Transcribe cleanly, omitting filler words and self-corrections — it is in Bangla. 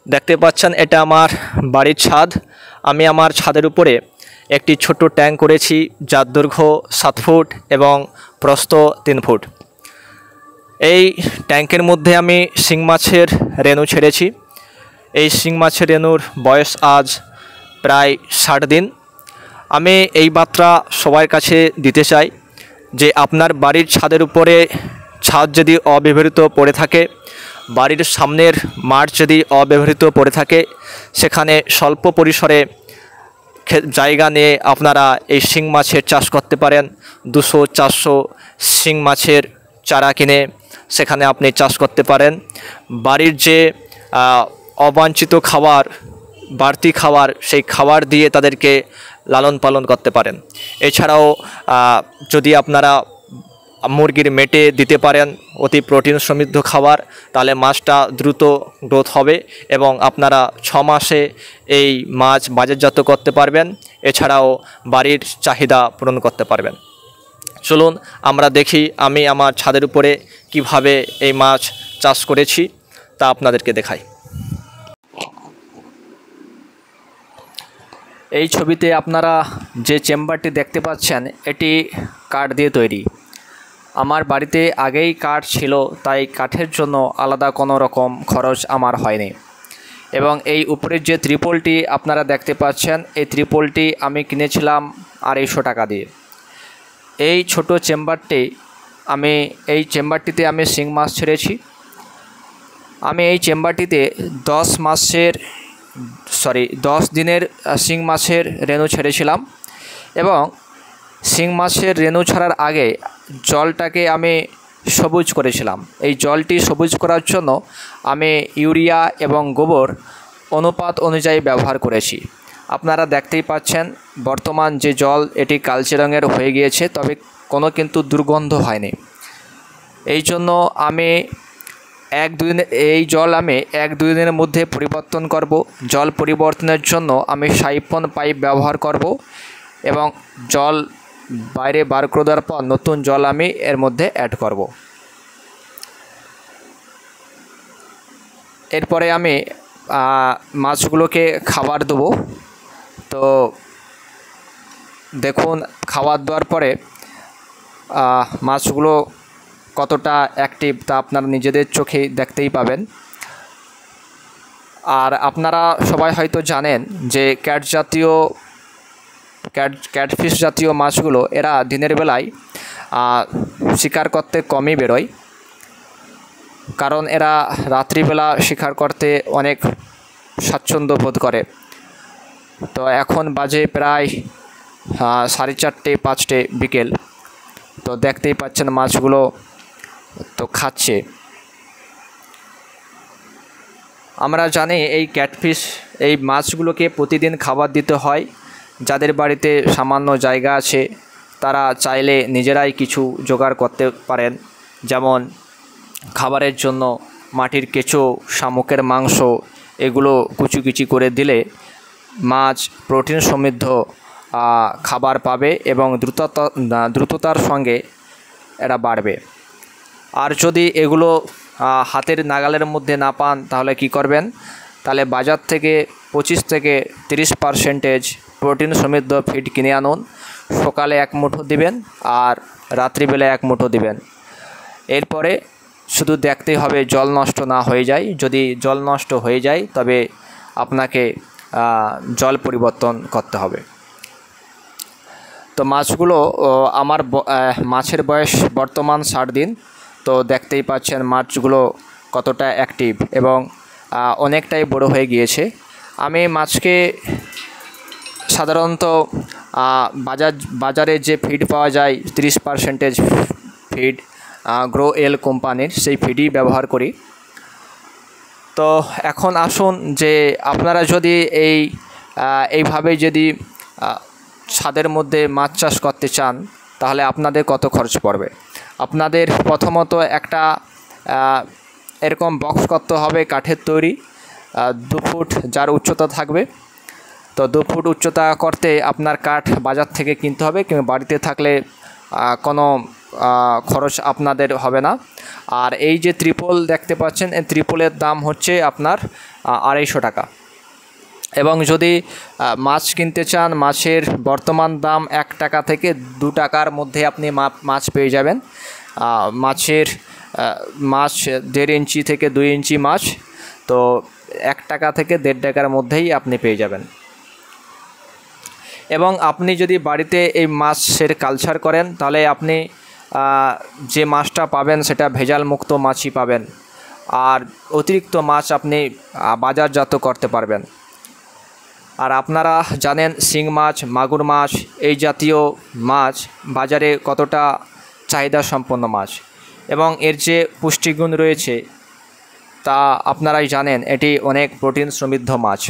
দেখতে পাচ্ছেন এটা আমার বাড়ির ছাদ। আমি আমার ছাদের উপরে একটি ছোট ট্যাঙ্ক করেছি, যার দৈর্ঘ্য 7 ফুট এবং প্রস্থ 3 ফুট। এই ট্যাঙ্কের মধ্যে আমি শিং মাছের রেণু ছেড়েছি। এই শিং মাছের রেণুর বয়স আজ প্রায় 60 দিন। আমি এই বার্তা সবার কাছে দিতে চাই যে আপনার বাড়ির ছাদের উপরে ছাদ যদি অব্যবহৃত পড়ে থাকে, বাড়ির সামনের মাঠ যদি অব্যবহৃত পড়ে থাকে, সেখানে স্বল্প পরিসরে জায়গা নিয়ে আপনারা এই শিং মাছের চাষ করতে পারেন। 200-400 শিং মাছের চারা কিনে সেখানে আপনি চাষ করতে পারেন। বাড়ির যে অবাঞ্ছিত খাবার, বাড়তি খাবার, সেই খাবার দিয়ে তাদেরকে লালন পালন করতে পারেন। এছাড়াও যদি আপনারা মুরগির মেটে দিতে পারেন অতি প্রোটিন সমৃদ্ধ খাবার, তাহলে মাছটা দ্রুত গ্রোথ হবে এবং আপনারা 6 মাসে এই মাছ বাজারজাত করতে পারবেন। এছাড়াও বাড়ির চাহিদা পূরণ করতে পারবেন। চলুন আমরা দেখি আমি আমার ছাদের উপরে কিভাবে এই মাছ চাষ করেছি তা আপনাদেরকে দেখাই। এই ছবিতে আপনারা যে চেম্বারটি দেখতে পাচ্ছেন, এটি কাঠ দিয়ে তৈরি। আমার বাড়িতে আগেই কাঠ ছিল, তাই কাঠের জন্য আলাদা কোনো রকম খরচ আমার হয়নি। এবং এই উপরের যে ত্রিপলটি আপনারা দেখতে পাচ্ছেন, এই ত্রিপলটি আমি কিনেছিলাম 250 টাকা দিয়ে। এই ছোট চেম্বারটিতে আমি শিং মাছ ছেড়েছি। আমি এই চেম্বারটিতে 10 দিনের শিং মাছের রেণু ছেড়েছিলাম এবং শিং মাছের রেণু ছাড়ার আগে জলটাকে আমি সবুজ করেছিলাম। এই জলটি সবুজ করার জন্য আমি ইউরিয়া এবং গোবর অনুপাত অনুযায়ী ব্যবহার করেছি। আপনারা দেখতেই পাচ্ছেন বর্তমান যে জল, এটি কালচে রঙের হয়ে গিয়েছে, তবে কোনো কিন্তু দুর্গন্ধ হয়নি। এই জন্য আমি এই জল আমি 1-2 দিনের মধ্যে পরিবর্তন করব। জল পরিবর্তনের জন্য আমি সাইফন পাইপ ব্যবহার করব এবং জল বাইরে বার করে দেওয়ার পর নতুন জল আমি এর মধ্যে অ্যাড করব। এরপরে আমি মাছগুলোকে খাবার দেবো। তো দেখুন, খাবার দেওয়ার পরে মাছগুলো কতটা অ্যাক্টিভ তা আপনারা নিজেদের চোখেই দেখতেই পাবেন। আর আপনারা সবাই হয়তো জানেন যে ক্যাটফিশ জাতীয় মাছগুলো এরা দিনের বেলায় শিকার করতে কমই বেরোয়, কারণ এরা রাত্রিবেলা শিকার করতে অনেক স্বাচ্ছন্দ্য বোধ করে। তো এখন বাজে প্রায় 4:30-5টে বিকেল। তো দেখতেই পাচ্ছেন মাছগুলো তো খাচ্ছে। আমরা জানি এই ক্যাটফিশ এই মাছগুলোকে প্রতিদিন খাবার দিতে হয়। যাদের বাড়িতে সামান্য জায়গা আছে তারা চাইলে নিজেরাই কিছু জোগাড় করতে পারেন, যেমন খাবারের জন্য মাটির কেঁচো, শামুকের মাংস, এগুলো কুচি করে দিলে মাছ প্রোটিন সমৃদ্ধ খাবার পাবে এবং দ্রুততার সঙ্গে এরা বাড়বে। আর যদি এগুলো হাতের নাগালের মধ্যে না পান, তাহলে কি করবেন? তাহলে বাজার থেকে 25-30% প্রোটিন সমৃদ্ধ ফিড কিনে আনুন। সকালে 1 মুঠো দিবেন আর রাত্রিবেলা 1 মুঠো দিবেন। এরপরে শুধু দেখতেই হবে জল নষ্ট না হয়ে যায়। যদি জল নষ্ট হয়ে যায় তবে আপনাকে জল পরিবর্তন করতে হবে। তো মাছগুলো আমার মাছের বয়স বর্তমান 60 দিন। তো দেখতেই পাচ্ছেন মাছগুলো কতটা অ্যাক্টিভ এবং অনেকটাই বড় হয়ে গিয়েছে। আমি মাছকে সাধারণত বাজারে যে ফিড পাওয়া যায় 30% ফিড, গ্রো-এল কোম্পানির, সেই ফিডই ব্যবহার করি। তো এখন আসুন যে আপনারা যদি এইভাবে যদি ছাদের মধ্যে মাছ চাষ করতে চান, তাহলে আপনাদের কত খরচ পড়বে। আপনাদের প্রথমত একটা এরকম বক্স করতে হবে, কাঠের তৈরি, 2 ফুট যার উচ্চতা থাকবে। তো 2 ফুট উচ্চতা করতে আপনার কাঠ বাজার থেকে কিনতে হবে, কিংবা বাড়িতে থাকলে কোনো খরচ আপনাদের হবে না। আর এই যে ত্রিপল দেখতে পাচ্ছেন, এই ত্রিপলের দাম হচ্ছে আপনার 250 টাকা। এবং যদি মাছ কিনতে চান, মাছের বর্তমান দাম 1 টাকা থেকে 2 টাকার মধ্যে আপনি মাছ পেয়ে যাবেন। মাছ 1.5 ইঞ্চি থেকে 2 ইঞ্চি মাছ, তো 1 টাকা থেকে 1.5 টাকার মধ্যেই আপনি পেয়ে যাবেন। এবং আপনি যদি বাড়িতে এই মাছের কালচার করেন, তাহলে আপনি যে মাছটা পাবেন সেটা ভেজাল মুক্ত মাছই পাবেন, আর অতিরিক্ত মাছ আপনি বাজারজাত করতে পারবেন। আর আপনারা জানেন শিং মাছ, মাগুর মাছ এই জাতীয় মাছ বাজারে কতটা চাহিদা সম্পন্ন মাছ, এবং এর যে পুষ্টিগুণ রয়েছে তা আপনারাই জানেন। এটি অনেক প্রোটিন সমৃদ্ধ মাছ।